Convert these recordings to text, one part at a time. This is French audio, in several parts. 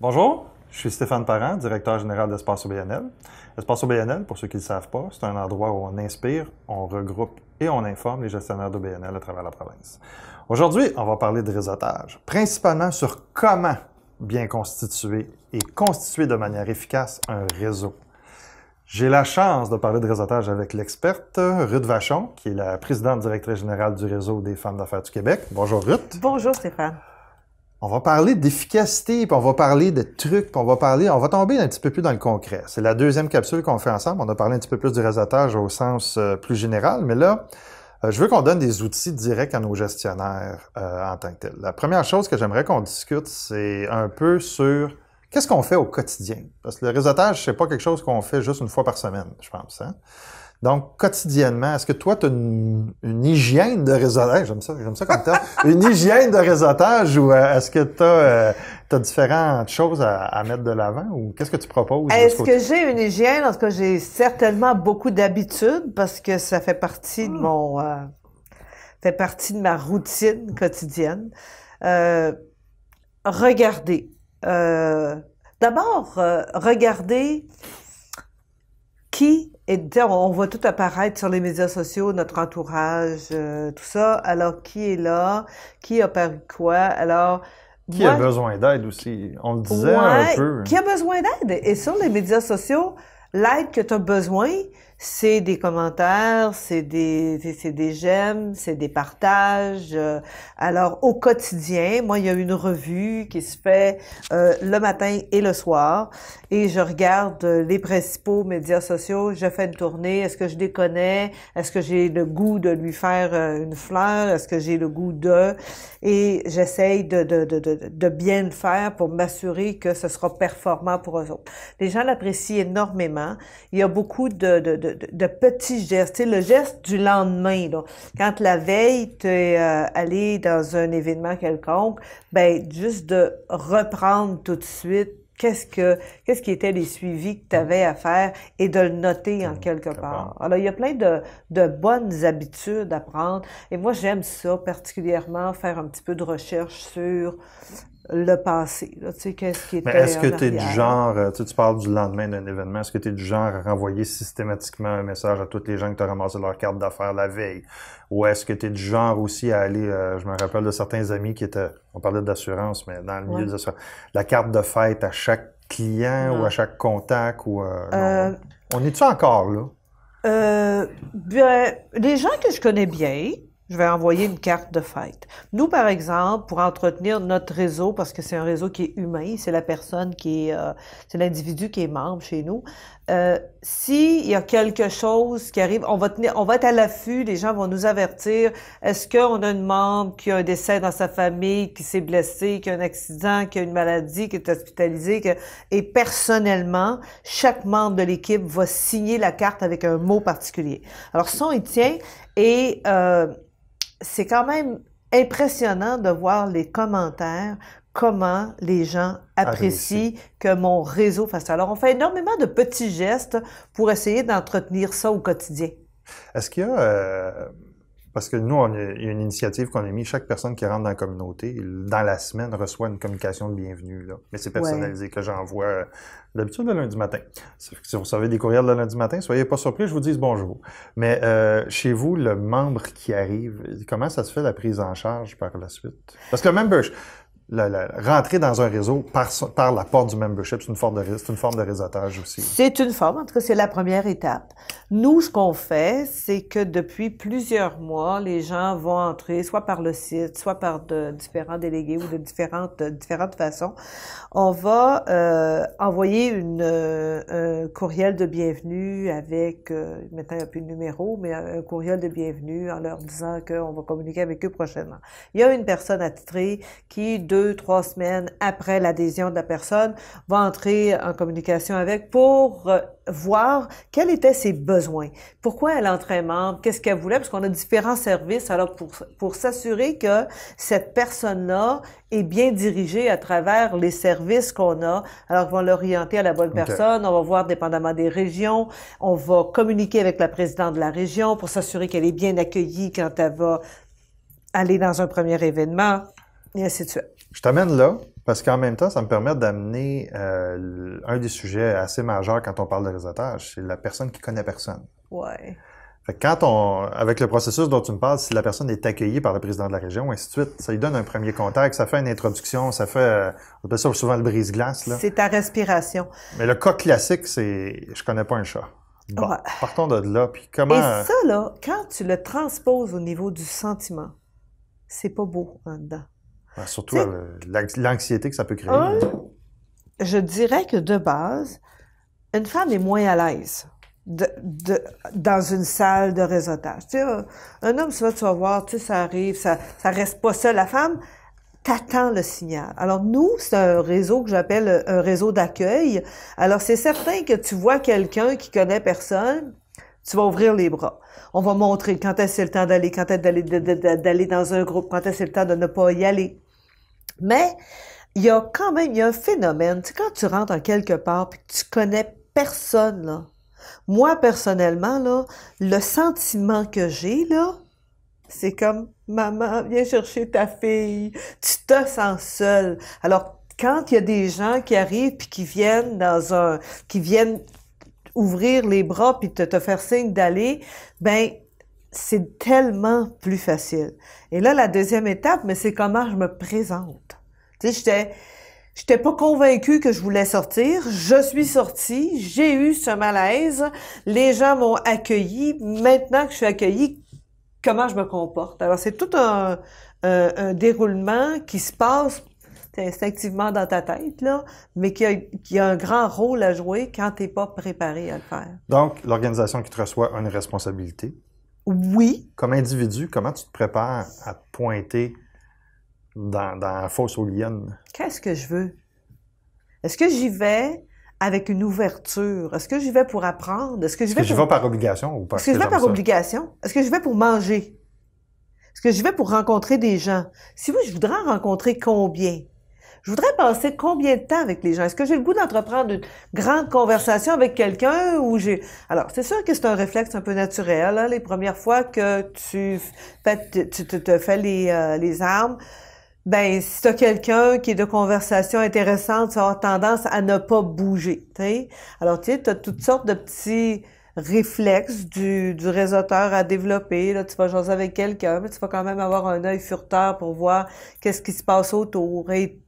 Bonjour, je suis Stéphane Parent, directeur général d'Espace OBNL. Espace OBNL, pour ceux qui ne le savent pas, c'est un endroit où on inspire, on regroupe et on informe les gestionnaires d'OBNL à travers la province. Aujourd'hui, on va parler de réseautage, principalement sur comment bien constituer et constituer de manière efficace un réseau. J'ai la chance de parler de réseautage avec l'experte Ruth Vachon, qui est la présidente directrice générale du Réseau des femmes d'affaires du Québec. Bonjour Ruth. Bonjour Stéphane. On va parler d'efficacité, puis on va parler de trucs, puis on va tomber un petit peu plus dans le concret. C'est la deuxième capsule qu'on fait ensemble. On a parlé un petit peu plus du réseautage au sens plus général, mais là, je veux qu'on donne des outils directs à nos gestionnaires en tant que tels. La première chose que j'aimerais qu'on discute, c'est un peu sur qu'est-ce qu'on fait au quotidien. Parce que le réseautage, c'est pas quelque chose qu'on fait juste une fois par semaine, je pense. Hein? Donc, quotidiennement, est-ce que toi, tu as une hygiène de réseautage? J'aime ça comme terme. Une hygiène de réseautage ou est-ce que tu as différentes choses à mettre de l'avant ou qu'est-ce que tu proposes? Est-ce que j'ai une hygiène? En tout cas, j'ai certainement beaucoup d'habitudes parce que ça fait partie de fait partie de ma routine quotidienne. Regardez. D'abord, regardez qui on voit tout apparaître sur les médias sociaux, notre entourage, tout ça. Alors, qui est là? Qui a perdu quoi? Alors, qui a besoin d'aide aussi? On le disait un peu. Qui a besoin d'aide? Et sur les médias sociaux, l'aide que tu as besoin, c'est des commentaires, c'est des j'aime, c'est des partages. Alors, au quotidien, moi, il y a une revue qui se fait le matin et le soir. Et je regarde les principaux médias sociaux. Je fais une tournée. Est-ce que je les connais? Est-ce que j'ai le goût de lui faire une fleur? Est-ce que j'ai le goût de... Et j'essaye de bien le faire pour m'assurer que ce sera performant pour eux autres. Les gens l'apprécient énormément. Il y a beaucoup de petits gestes. Tu sais, le geste du lendemain, là. Quand la veille, tu es allé dans un événement quelconque, ben juste de reprendre tout de suite qu'est-ce qui étaient les suivis que tu avais à faire et de le noter en quelque part. Alors, il y a plein de bonnes habitudes à prendre. Et moi, j'aime ça particulièrement, faire un petit peu de recherche sur le passé. Là, tu sais, qu'est-ce qui était. Mais est-ce que tu es du genre, tu parles du lendemain d'un événement, est-ce que tu es du genre à renvoyer systématiquement un message à toutes les gens que tu as ramassé leur carte d'affaires la veille? Ou est-ce que tu es du genre aussi à aller, je me rappelle de certains amis qui étaient, on parlait d'assurance, mais dans le milieu de l'assurance, la carte de fête à chaque client ou à chaque contact ou non. On est-tu encore là? Bien, les gens que je connais bien, je vais envoyer une carte de fête. Nous, par exemple, pour entretenir notre réseau, parce que c'est un réseau qui est humain, c'est la personne qui est, c'est l'individu qui est membre chez nous. S'il y a quelque chose qui arrive, on va être à l'affût, les gens vont nous avertir. Est-ce qu'on a une membre qui a un décès dans sa famille, qui s'est blessé, qui a un accident, qui a une maladie, qui est hospitalisé, et personnellement, chaque membre de l'équipe va signer la carte avec un mot particulier. Alors, ça, on y tient et c'est quand même impressionnant de voir les commentaires, comment les gens apprécient que mon réseau fasse ça. Alors, on fait énormément de petits gestes pour essayer d'entretenir ça au quotidien. Est-ce qu'il y a... parce que nous, il y a une initiative qu'on a mis, chaque personne qui rentre dans la communauté, dans la semaine, reçoit une communication de bienvenue. Là. Mais c'est personnalisé, que j'envoie d'habitude le lundi matin. Si vous recevez des courriels le lundi matin, soyez pas surpris, je vous dis bonjour. Mais chez vous, le membre qui arrive, comment ça se fait la prise en charge par la suite? Parce que le membership, rentrer dans un réseau par la porte du membership, c'est une forme de réseautage aussi. C'est une forme, en tout cas, c'est la première étape. Nous, ce qu'on fait, c'est que depuis plusieurs mois, les gens vont entrer soit par le site, soit par de différents délégués ou de différentes façons. On va envoyer un courriel de bienvenue avec, maintenant il n'y a plus de numéro, mais un courriel de bienvenue en leur disant qu'on va communiquer avec eux prochainement. Il y a une personne attitrée qui, 2-3 semaines après l'adhésion de la personne, va entrer en communication avec pour voir quels étaient ses besoins. Pourquoi elle entrait un membre? Qu'est-ce qu'elle voulait? Parce qu'on a différents services. Alors, pour s'assurer que cette personne-là est bien dirigée à travers les services qu'on a, alors on va l'orienter à la bonne personne. On va voir dépendamment des régions. On va communiquer avec la présidente de la région pour s'assurer qu'elle est bien accueillie quand elle va aller dans un premier événement, et ainsi de suite. Je t'amène là Parce qu'en même temps, ça me permet d'amener un des sujets assez majeurs quand on parle de réseautage, c'est la personne qui connaît personne. Ouais. Fait que avec le processus dont tu me parles, si la personne est accueillie par le président de la région, ainsi de suite, ça lui donne un premier contact, ça fait une introduction, ça fait, on appelle ça souvent le brise-glace, là. C'est ta respiration. Mais le cas classique, c'est, je connais pas un chat. Bon, Ouais. partons de là, puis comment... Et ça, là, quand tu le transposes au niveau du sentiment, c'est pas beau en dedans. surtout l'anxiété que ça peut créer. Je dirais que de base, une femme est moins à l'aise dans une salle de réseautage. Tu sais, un homme, souvent, tu vas voir, tu sais, ça arrive, ça reste pas ça. La femme t'attend le signal. Alors, nous, c'est un réseau que j'appelle un réseau d'accueil. Alors, c'est certain que tu vois quelqu'un qui connaît personne, tu vas ouvrir les bras. On va montrer quand est-ce que c'est le temps d'aller, quand est-ce d'aller dans un groupe, quand est-ce que c'est le temps de ne pas y aller. Mais, il y a quand même, il y a un phénomène. Tu sais, quand tu rentres en quelque part puis que tu connais personne, là, moi, personnellement, là, le sentiment que j'ai, là, c'est comme, maman, viens chercher ta fille. Tu te sens seule. Alors, quand il y a des gens qui arrivent puis qui viennent qui viennent ouvrir les bras puis te faire signe d'aller, ben, c'est tellement plus facile. Et là, la deuxième étape, mais c'est comment je me présente. Tu sais, j'étais pas convaincue que je voulais sortir. Je suis sortie. J'ai eu ce malaise. Les gens m'ont accueilli. Maintenant que je suis accueillie, comment je me comporte? Alors, c'est tout un déroulement qui se passe instinctivement dans ta tête, là, mais qui a un grand rôle à jouer quand t'es pas préparé à le faire. Donc, l'organisation qui te reçoit a une responsabilité. Oui. Comme individu, comment tu te prépares à te pointer dans la fosse aux lionnes? Qu'est-ce que je veux? Est-ce que j'y vais avec une ouverture? Est-ce que j'y vais pour apprendre? Est-ce que j'y vais par obligation ou parce que j'y vais par obligation? Est-ce que j'y vais pour manger? Est-ce que j'y vais pour rencontrer des gens? Si oui, je voudrais en rencontrer combien? Je voudrais passer combien de temps avec les gens? Est-ce que j'ai le goût d'entreprendre une grande conversation avec quelqu'un ou Alors, c'est sûr que c'est un réflexe un peu naturel, hein, les premières fois que tu te fais les armes. Ben, si t'as quelqu'un qui est de conversation intéressante, tu vas avoir tendance à ne pas bouger, tu sais. Alors, tu sais, t'as toutes sortes de petits réflexes du réseauteur à développer. Là, tu vas jaser avec quelqu'un, mais tu vas quand même avoir un œil furteur pour voir qu'est-ce qui se passe autour. Et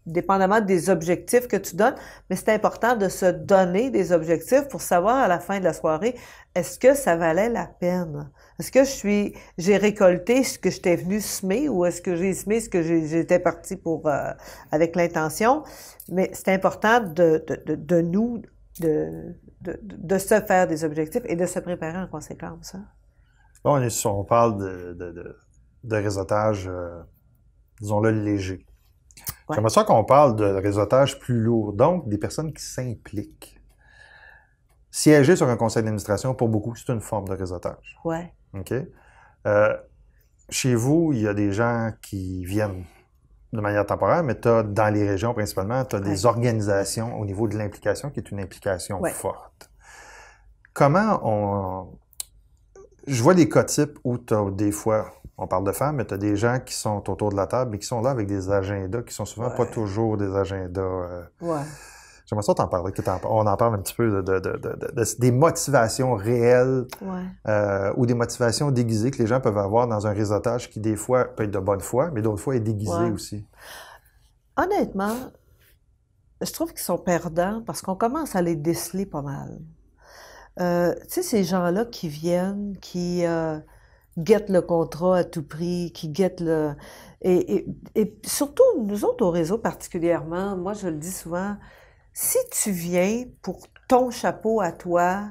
dépendamment des objectifs que tu donnes, mais c'est important de se donner des objectifs pour savoir à la fin de la soirée, est-ce que ça valait la peine? Est-ce que j'ai récolté ce que j'étais venu semer ou est-ce que j'ai semé ce que j'étais parti pour, avec l'intention? Mais c'est important de se faire des objectifs et de se préparer en conséquence. Hein? Là, on parle de réseautage, disons-le, léger. Ouais. J'aimerais ça qu'on parle de réseautage plus lourd, donc des personnes qui s'impliquent. Siéger sur un conseil d'administration, pour beaucoup, c'est une forme de réseautage. Ouais. OK? Chez vous, il y a des gens qui viennent de manière temporaire, mais dans les régions principalement, tu as des organisations au niveau de l'implication qui est une implication forte. Je vois des cas types où tu as des fois, on parle de femmes, mais tu as des gens qui sont autour de la table, mais qui sont là avec des agendas qui sont souvent pas toujours des agendas. J'aimerais ça t'en parler, on en parle un petit peu des motivations réelles ou des motivations déguisées que les gens peuvent avoir dans un réseautage qui, des fois, peut être de bonne foi, mais d'autres fois est déguisé aussi. Honnêtement, je trouve qu'ils sont perdants parce qu'on commence à les déceler pas mal. Tu sais, ces gens-là qui viennent, qui guettent le contrat à tout prix, qui guettent et surtout, nous autres au réseau particulièrement, moi je le dis souvent, si tu viens pour ton chapeau à toi,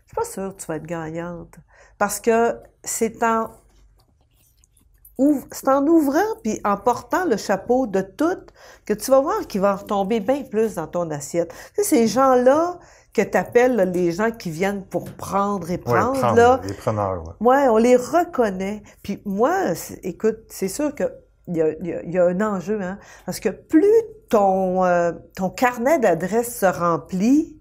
je suis pas sûre que tu vas être gagnante. Parce que c'est en ouvrant puis en portant le chapeau de tout que tu vas voir qu'il va retomber bien plus dans ton assiette. Tu sais, ces gens-là que tu appelles les gens qui viennent pour prendre et prendre, là, les preneurs. Ouais, on les reconnaît. Puis moi, écoute, c'est sûr que il y a un enjeu, hein, parce que plus ton carnet d'adresses se remplit,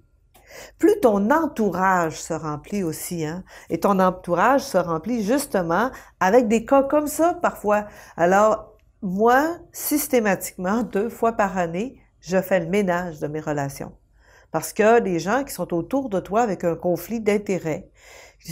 plus ton entourage se remplit aussi, hein. Et ton entourage se remplit justement avec des cas comme ça parfois. Alors, moi, systématiquement, 2 fois par année, je fais le ménage de mes relations. Parce que les gens qui sont autour de toi avec un conflit d'intérêts,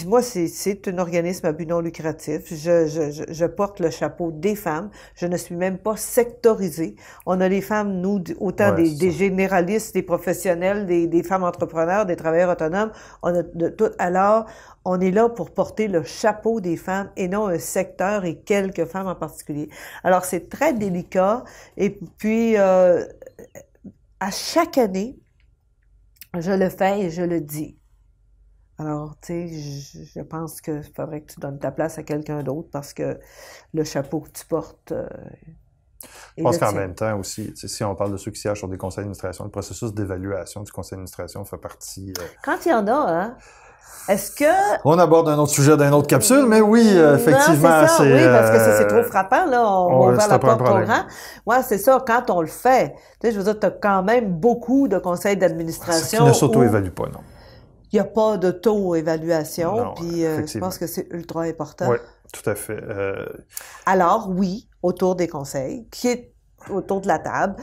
moi, c'est un organisme à but non lucratif. Je porte le chapeau des femmes. Je ne suis même pas sectorisée. On a les femmes, nous, autant des généralistes, des professionnels, des femmes entrepreneurs, des travailleurs autonomes. On a de tout. Alors, on est là pour porter le chapeau des femmes et non un secteur et quelques femmes en particulier. Alors, c'est très délicat. Et puis, à chaque année, je le fais et je le dis. Alors, tu sais, je pense qu'il faudrait que tu donnes ta place à quelqu'un d'autre parce que le chapeau que tu portes je pense qu'en même temps aussi, si on parle de ceux qui siègent sur des conseils d'administration, le processus d'évaluation du conseil d'administration fait partie... Quand il y en a, hein? Est-ce que... On aborde un autre sujet d'une autre capsule, mais oui, effectivement, c'est... Oui, parce que ça, c'est trop frappant, là. On va ouvrir la porte trop grand. Ouais, c'est ça, quand on le fait. Tu sais, je veux dire, tu as quand même beaucoup de conseils d'administration qui ne s'auto-évaluent pas, non. Il n'y a pas d'auto-évaluation, puis je pense que c'est ultra important. Oui, tout à fait. Alors, oui, autour des conseils, qui est autour de la table,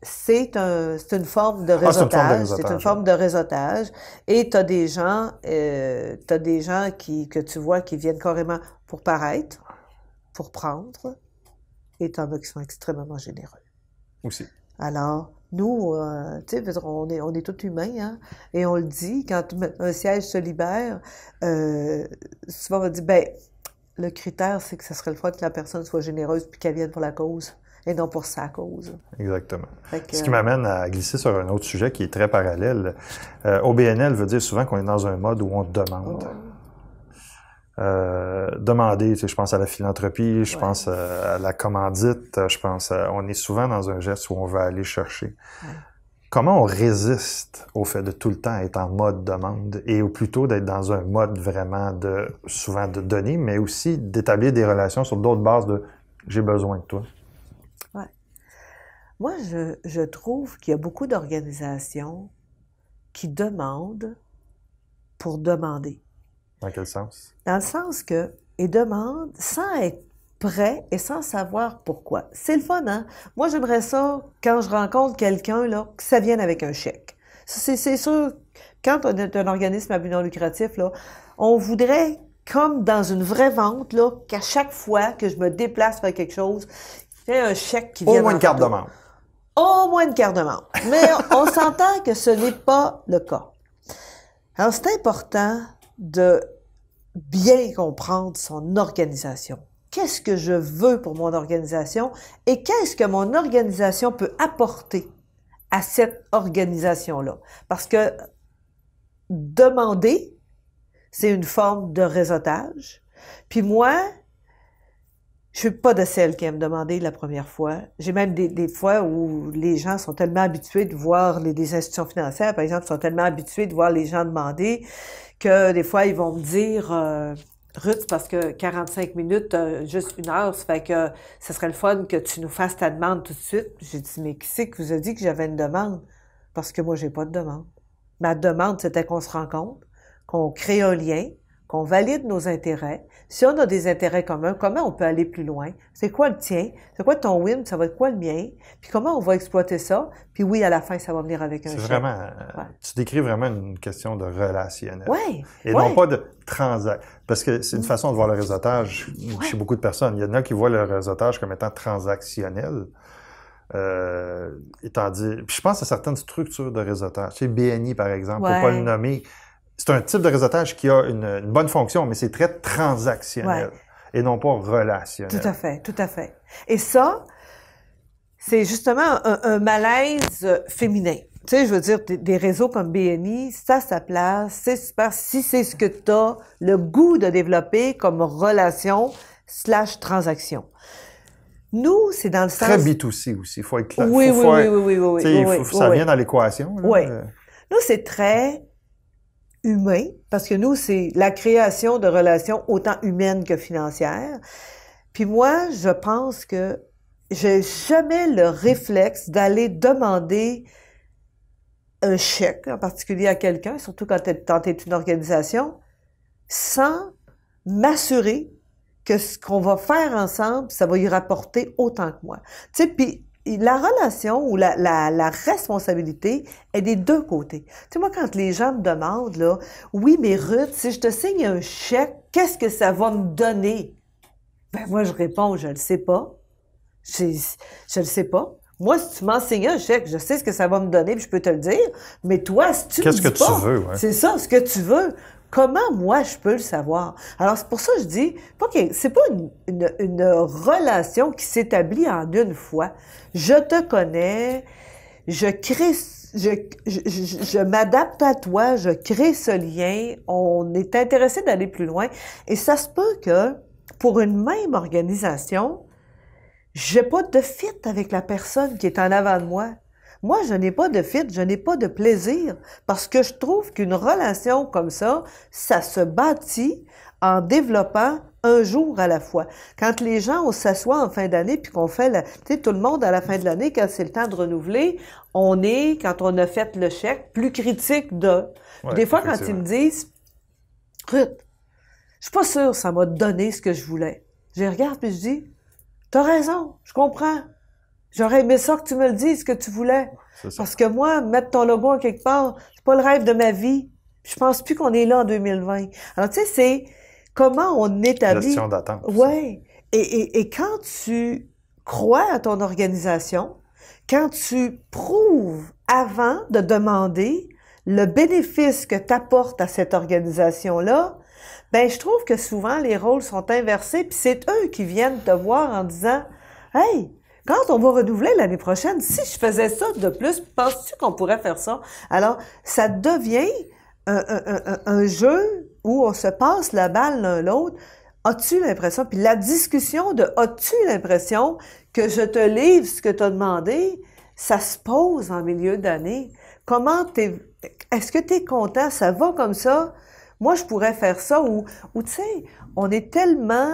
c'est une forme de réseautage. C'est une forme de réseautage. Et tu as des gens, que tu vois qui viennent carrément pour paraître, pour prendre, et tu en as qui sont extrêmement généreux. Aussi. Alors, nous, tu sais, on est tous humains, hein, et on le dit, quand un siège se libère, souvent on va dire, ben, le critère, c'est que ce serait le fait que la personne soit généreuse puis qu'elle vienne pour la cause et non pour sa cause. Exactement. Ce qui m'amène à glisser sur un autre sujet qui est très parallèle. OBNL veut dire souvent qu'on est dans un mode où on demande. Demander, tu sais, je pense à la philanthropie, je pense à la commandite, on est souvent dans un geste où on veut aller chercher. Ouais. Comment on résiste au fait de tout le temps être en mode demande et ou plutôt d'être dans un mode vraiment souvent de donner, mais aussi d'établir des relations sur d'autres bases de « j'ai besoin de toi ». Ouais. Moi, je trouve qu'il y a beaucoup d'organisations qui demandent pour demander. Dans quel sens? Dans le sens que, ils demandent sans être prêts et sans savoir pourquoi. C'est le fun, hein? Moi, j'aimerais ça, quand je rencontre quelqu'un, là, que ça vienne avec un chèque. C'est sûr, quand on est un organisme à but non lucratif, là, on voudrait, comme dans une vraie vente, là, qu'à chaque fois que je me déplace vers quelque chose, il y ait un chèque qui vienne. Au moins une carte de membre. Au moins une carte de membre. Mais on s'entend que ce n'est pas le cas. Alors, c'est important de bien comprendre son organisation. Qu'est-ce que je veux pour mon organisation et qu'est-ce que mon organisation peut apporter à cette organisation-là? Parce que demander, c'est une forme de réseautage. Puis moi, je suis pas de celle qui aime demander la première fois. J'ai même des fois où les gens sont tellement habitués de voir des institutions financières, par exemple, sont tellement habitués de voir les gens demander que des fois, ils vont me dire Ruth, parce que 45 minutes, juste 1 heure, ça fait que ce serait le fun que tu nous fasses ta demande tout de suite. J'ai dit, mais qui c'est qui vous a dit que j'avais une demande? Parce que moi, j'ai pas de demande. Ma demande, c'était qu'on se rencontre, qu'on crée un lien, qu'on valide nos intérêts. Si on a des intérêts communs, comment on peut aller plus loin? C'est quoi le tien? C'est quoi ton win? Ça va être quoi le mien? Puis comment on va exploiter ça? Puis oui, à la fin, ça va venir avec un chèque. C'est vraiment... Tu décris vraiment une question de relationnel. Oui. Et non pas de transact. Parce que c'est une façon de voir le réseautage chez beaucoup de personnes. Il y en a qui voient le réseautage comme étant transactionnel. Étant dit... Puis je pense à certaines structures de réseautage. Tu sais, BNI, par exemple, pour pas le nommer... C'est un type de réseautage qui a une bonne fonction, mais c'est très transactionnel et non pas relationnel. Tout à fait, tout à fait. Et ça, c'est justement un malaise féminin. Tu sais, je veux dire, des réseaux comme BNI, ça a sa place, c'est super. Si c'est ce que tu as le goût de développer comme relation / transaction. Nous, c'est dans le sens... Très B2C aussi, il faut être clair. Oui. Ça vient dans l'équation. Oui. Nous, c'est très... humain, parce que nous, c'est la création de relations autant humaines que financières. Puis moi, je pense que j'ai jamais le réflexe d'aller demander un chèque, en particulier à quelqu'un, surtout quand t'es une organisation, sans m'assurer que ce qu'on va faire ensemble, ça va lui rapporter autant que moi. Tu sais, puis la relation ou la responsabilité est des deux côtés. Tu sais, moi, quand les gens me demandent, là, oui, mais Ruth, si je te signe un chèque, qu'est-ce que ça va me donner? Ben, moi, je réponds, je le sais pas. Je le sais pas. Moi, si tu m'enseignes un chèque, je sais ce que ça va me donner, puis je peux te le dire. Mais toi, si tu me dis pas, qu'est-ce que tu veux, ouais. c'est ça, ce que tu veux. Comment moi je peux le savoir? Alors c'est pour ça que je dis, c'est pas une relation qui s'établit en une fois. Je te connais, je m'adapte à toi, je crée ce lien, on est intéressé d'aller plus loin. Et ça se peut que pour une même organisation, j'ai pas de fit avec la personne qui est en avant de moi. Moi, je n'ai pas de fit, je n'ai pas de plaisir, parce que je trouve qu'une relation comme ça se bâtit en développant un jour à la fois. Quand les gens, on s'assoit en fin d'année, puis qu'on fait, tu sais, tout le monde à la fin de l'année, quand c'est le temps de renouveler, on est, quand on a fait le chèque, plus critique de... Ouais, des fois, quand ils me disent, Ruth, je suis pas sûre que ça m'a donné ce que je voulais. Je les regarde, puis je dis, t'as raison, je comprends. J'aurais aimé ça que tu me le dises, ce que tu voulais. Parce que moi, mettre ton logo en quelque part, c'est pas le rêve de ma vie. Je pense plus qu'on est là en 2020. Alors, tu sais, c'est comment on établit... Gestion d'attente. Oui. Et quand tu crois à ton organisation, quand tu prouves avant de demander le bénéfice que tu apportes à cette organisation-là, ben je trouve que souvent les rôles sont inversés, puis c'est eux qui viennent te voir en disant « Hey, quand on va renouveler l'année prochaine, si je faisais ça de plus, penses-tu qu'on pourrait faire ça? » Alors, ça devient un jeu où on se passe la balle l'un l'autre. As-tu l'impression, puis la discussion de « As-tu l'impression que je te livre ce que tu as demandé? » Ça se pose en milieu d'année. Est-ce que tu es content? Ça va comme ça? Moi, je pourrais faire ça. Ou tu sais, on est tellement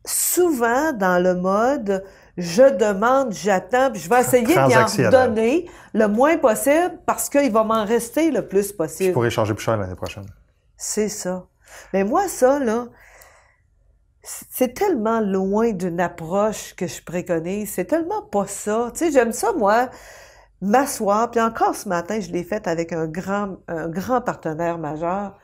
souvent dans le mode je demande, j'attends, puis je vais essayer d'y en donner le moins possible parce qu'il va m'en rester le plus possible. Je pourrais changer plus cher l'année prochaine. C'est ça. Mais moi, ça, là, c'est tellement loin d'une approche que je préconise. C'est tellement pas ça. Tu sais, j'aime ça, moi, m'asseoir. Puis encore ce matin, je l'ai fait avec un grand partenaire majeur.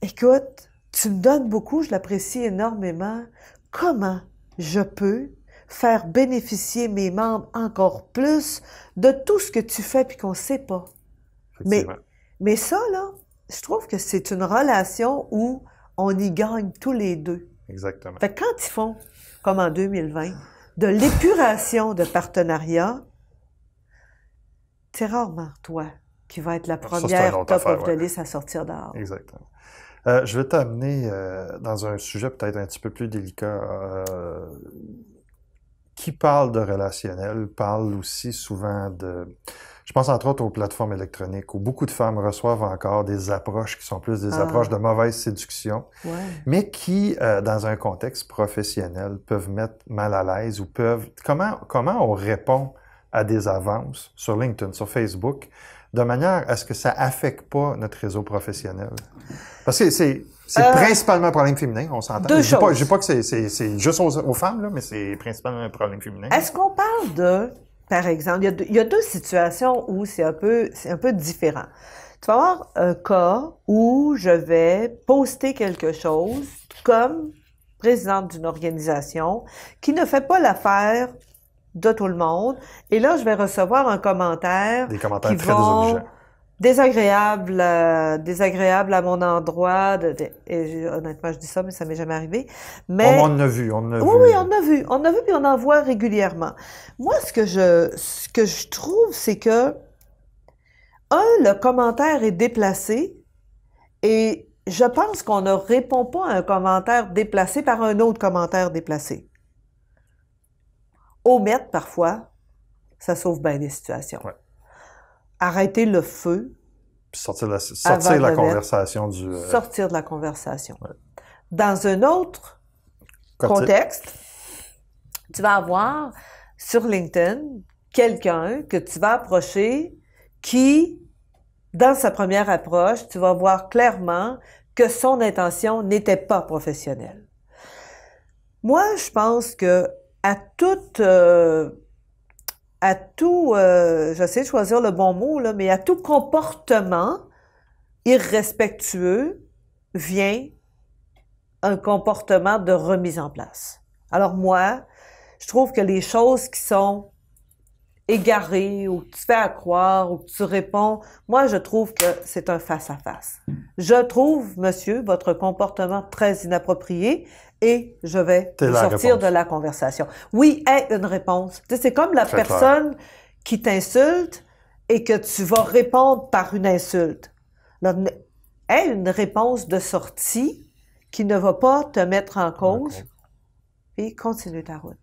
Écoute, tu me donnes beaucoup, je l'apprécie énormément. Comment je peux faire bénéficier mes membres encore plus de tout ce que tu fais puis qu'on sait pas? Mais ça, là, je trouve que c'est une relation où on y gagne tous les deux. Exactement. Fait que quand ils font, comme en 2020, de l'épuration de partenariat, c'est rarement toi qui va être la première top of the list à sortir dehors. Exactement. Je vais t'amener dans un sujet peut-être un petit peu plus délicat. Qui parle de relationnel parle aussi souvent de... Je pense entre autres aux plateformes électroniques où beaucoup de femmes reçoivent encore des approches qui sont plus des approches de mauvaise séduction, mais qui, dans un contexte professionnel, peuvent mettre mal à l'aise ou peuvent... Comment on répond à des avances sur LinkedIn, sur Facebook, de manière à ce que ça affecte pas notre réseau professionnel? Parce que c'est principalement un problème féminin, on s'entend. Je dis pas que c'est juste aux femmes, là, mais c'est principalement un problème féminin. Est-ce qu'on parle de, par exemple, il y a deux situations où c'est un peu différent. Tu vas avoir un cas où je vais poster quelque chose comme présidente d'une organisation qui ne fait pas l'affaire de tout le monde. Et là, je vais recevoir un commentaire. Des commentaires très désobligeants. Désagréable à mon endroit. Et honnêtement, je dis ça, mais ça m'est jamais arrivé. Mais on en a vu. Oui, on a vu, puis on en voit régulièrement. Moi, ce que je trouve, c'est que le commentaire est déplacé et je pense qu'on ne répond pas à un commentaire déplacé par un autre commentaire déplacé. Omettre, parfois, ça sauve bien des situations. Ouais. Arrêter le feu. Puis sortir de la conversation du... Sortir de la conversation. Ouais. Dans un autre contexte, tu vas avoir sur LinkedIn quelqu'un que tu vas approcher qui, dans sa première approche, tu vas voir clairement que son intention n'était pas professionnelle. Moi, je pense que à toute, j'essaie de choisir le bon mot, là, mais à tout comportement irrespectueux vient un comportement de remise en place. Alors moi, je trouve que les choses qui sont égarées ou que tu fais à croire ou que tu réponds, moi, je trouve que c'est un face-à-face. Je trouve, monsieur, votre comportement très inapproprié et je vais vous sortir de la conversation. Oui, aie une réponse. Tu sais, c'est comme la personne qui t'insulte et que tu vas répondre par une insulte. Alors, aie une réponse de sortie qui ne va pas te mettre en cause et continue ta route.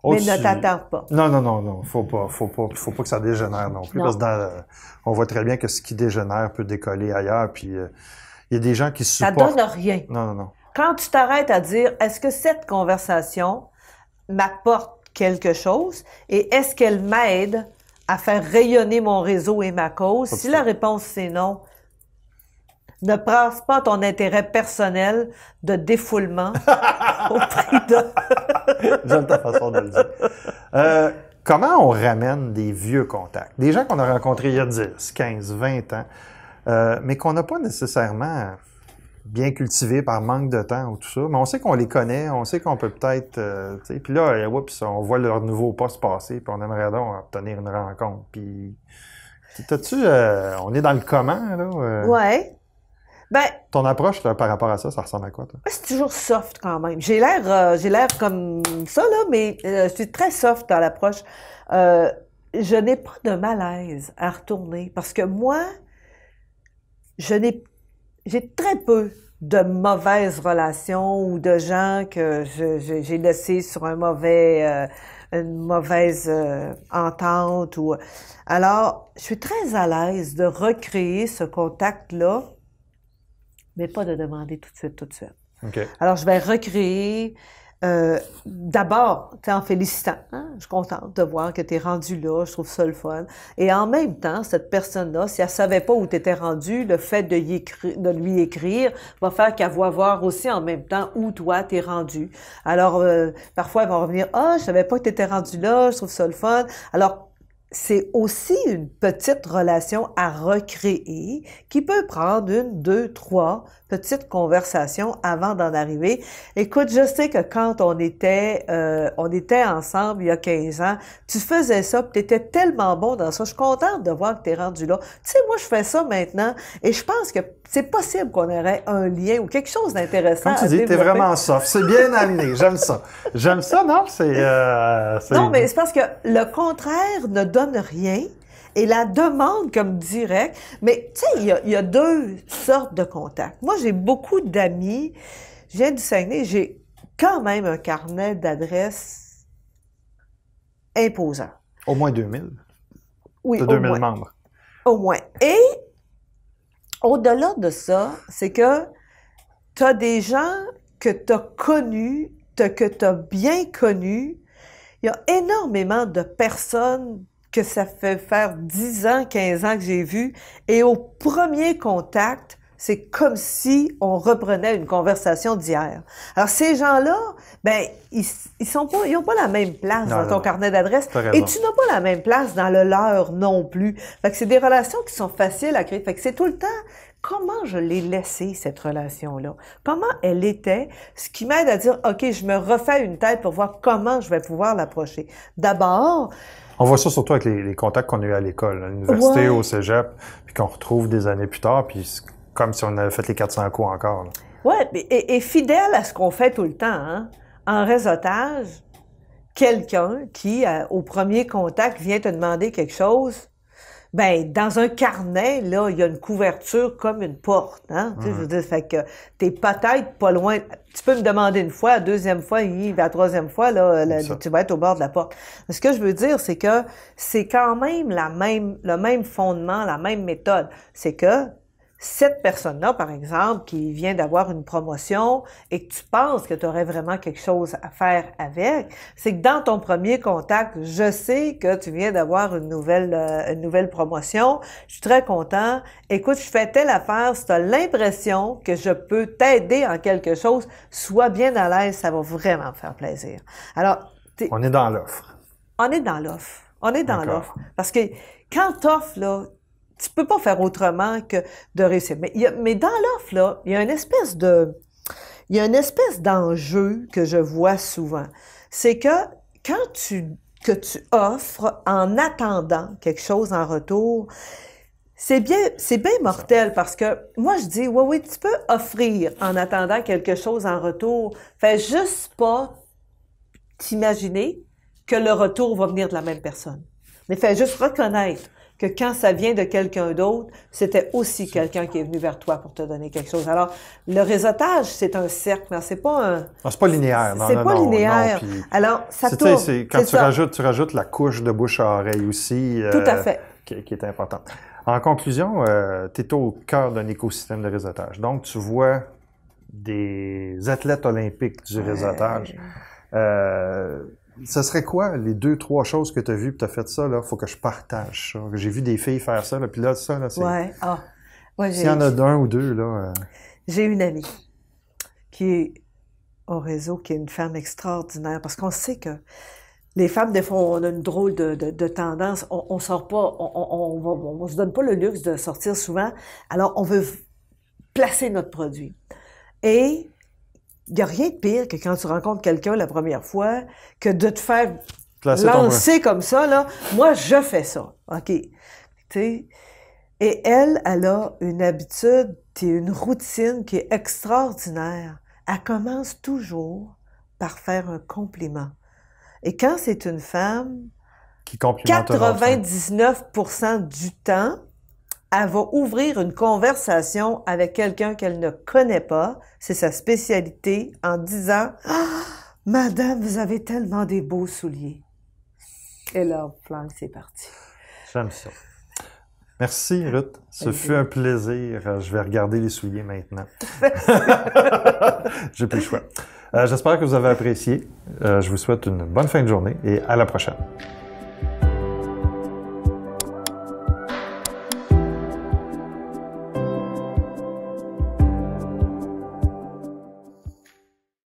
Mais ne t'attarde pas. Non. Faut pas que ça dégénère non plus. Parce que on voit très bien que ce qui dégénère peut décoller ailleurs. Puis il y a des gens qui supportent. Ça donne rien. Non. Quand tu t'arrêtes à dire, est-ce que cette conversation m'apporte quelque chose et est-ce qu'elle m'aide à faire rayonner mon réseau et ma cause? Si la réponse c'est non, ne pense pas ton intérêt personnel de défoulement au prix de... J'aime ta façon de le dire. Comment on ramène des vieux contacts? Des gens qu'on a rencontrés il y a 10, 15, 20 ans, mais qu'on n'a pas nécessairement bien cultivés par manque de temps ou tout ça, mais on sait qu'on les connaît, on sait qu'on peut peut-être... puis là, oups, on voit leur nouveau poste passer, puis on aimerait donc obtenir une rencontre. Puis, on est dans le comment, là? Ouais. Ben, ton approche là, par rapport à ça, ça ressemble à quoi, toi? C'est toujours soft quand même. J'ai l'air comme ça, là, mais je suis très soft dans l'approche. Je n'ai pas de malaise à retourner parce que moi, j'ai très peu de mauvaises relations ou de gens que j'ai laissés sur une mauvaise entente. Alors, je suis très à l'aise de recréer ce contact-là, mais pas de demander tout de suite. Okay. Alors, je vais recréer d'abord, en félicitant. Hein? Je suis contente de voir que tu es rendu là, je trouve ça le fun. Et en même temps, cette personne-là, si elle savait pas où tu étais rendu, le fait de lui écrire va faire qu'elle va voir aussi en même temps où toi t'es rendu. Alors, parfois, elle va revenir, « Ah, je savais pas que tu étais rendu là, je trouve ça le fun. » Alors, c'est aussi une petite relation à recréer qui peut prendre 1, 2, 3 petites conversations avant d'en arriver. Écoute, je sais que quand on était ensemble il y a 15 ans, tu faisais ça, puis tu étais tellement bon dans ça. Je suis contente de voir que tu es rendu là. Tu sais, moi, je fais ça maintenant et je pense que c'est possible qu'on aurait un lien ou quelque chose d'intéressant à développer. Comme tu dis, t'es vraiment soft. C'est bien amené. J'aime ça. J'aime ça, non? Non, mais c'est parce que le contraire ne donne rien et la demande comme direct. Mais tu sais, il y a deux sortes de contacts. Moi, j'ai beaucoup d'amis. Je viens du Saguenay. J'ai quand même un carnet d'adresses imposant. Au moins 2000. Oui, de 2000 membres. Au moins. Et au-delà de ça, c'est que tu as des gens que tu as connus, que tu as bien connus. Il y a énormément de personnes que ça fait faire 10 ans, 15 ans que j'ai vues. Et au premier contact, c'est comme si on reprenait une conversation d'hier. Alors, ces gens-là, ben, ils ont pas la même place dans ton carnet d'adresses. Et tu n'as pas la même place dans le leur non plus. Fait que c'est des relations qui sont faciles à créer. Fait que c'est tout le temps comment je l'ai laissée, cette relation-là. Comment elle était, ce qui m'aide à dire, OK, je me refais une tête pour voir comment je vais pouvoir l'approcher. D'abord, on voit ça surtout avec les contacts qu'on a eu à l'école, à l'université, au cégep, puis qu'on retrouve des années plus tard, puis comme si on avait fait les 400 coups encore. Oui, et fidèle à ce qu'on fait tout le temps, hein? En réseautage, quelqu'un qui, au premier contact, vient te demander quelque chose, ben dans un carnet, là, il y a une couverture comme une porte, hein? Tu sais, je veux dire, fait que t'es peut-être pas loin. Tu peux me demander une fois, la deuxième fois, la troisième fois, là, tu vas être au bord de la porte. Mais ce que je veux dire, c'est que c'est quand même le même fondement, la même méthode. C'est que cette personne-là, par exemple, qui vient d'avoir une promotion et que tu penses que tu aurais vraiment quelque chose à faire avec, c'est que dans ton premier contact, je sais que tu viens d'avoir une nouvelle promotion, je suis très content, écoute, je fais telle affaire, si tu as l'impression que je peux t'aider en quelque chose, sois bien à l'aise, ça va vraiment me faire plaisir. Alors, on est dans l'offre. On est dans l'offre. On est dans D'accord. l'offre. Parce que quand t'offres, là, tu peux pas faire autrement que de réussir. Mais dans l'offre, là, il y a une espèce d'enjeu que je vois souvent. C'est que quand tu offres en attendant quelque chose en retour, c'est bien mortel parce que moi, je dis, oui, tu peux offrir en attendant quelque chose en retour. Fais juste pas t'imaginer que le retour va venir de la même personne. Mais fais juste reconnaître que quand ça vient de quelqu'un d'autre, c'était aussi quelqu'un qui est venu vers toi pour te donner quelque chose. Alors, le réseautage, c'est un cercle, mais c'est pas un... Non, c'est pas linéaire. C'est pas linéaire. Non, puis, alors, ça tourne. Quand tu rajoutes la couche de bouche à oreille aussi. Tout à fait. Qui est importante. En conclusion, tu es au cœur d'un écosystème de réseautage. Donc, tu vois des athlètes olympiques du réseautage. Ce serait quoi les 2-3 choses que tu as vues et tu as fait ça, là? Faut que je partage ça. J'ai vu des filles faire ça, là, puis là, ça, là, c'est... Ouais. Ah. Ouais, s'il y en a d'un ou deux, là... J'ai une amie qui est au réseau, qui est une femme extraordinaire, parce qu'on sait que les femmes, des fois, on a une drôle de tendance. On sort pas, on se donne pas le luxe de sortir souvent. Alors, on veut placer notre produit. Et il n'y a rien de pire que quand tu rencontres quelqu'un la première fois, que de te faire lancer comme ça, là. Moi, je fais ça. OK. Tu sais. Et elle a une habitude et une routine qui est extraordinaire. Elle commence toujours par faire un compliment. Et quand c'est une femme, qui complimente 99% du temps, elle va ouvrir une conversation avec quelqu'un qu'elle ne connaît pas, c'est sa spécialité, en disant « Ah, madame, vous avez tellement des beaux souliers. » Et là, plan, c'est parti. J'aime ça. Merci, Ruth. Ce fut un plaisir. Je vais regarder les souliers maintenant. J'ai plus le choix. J'espère que vous avez apprécié. Je vous souhaite une bonne fin de journée et à la prochaine.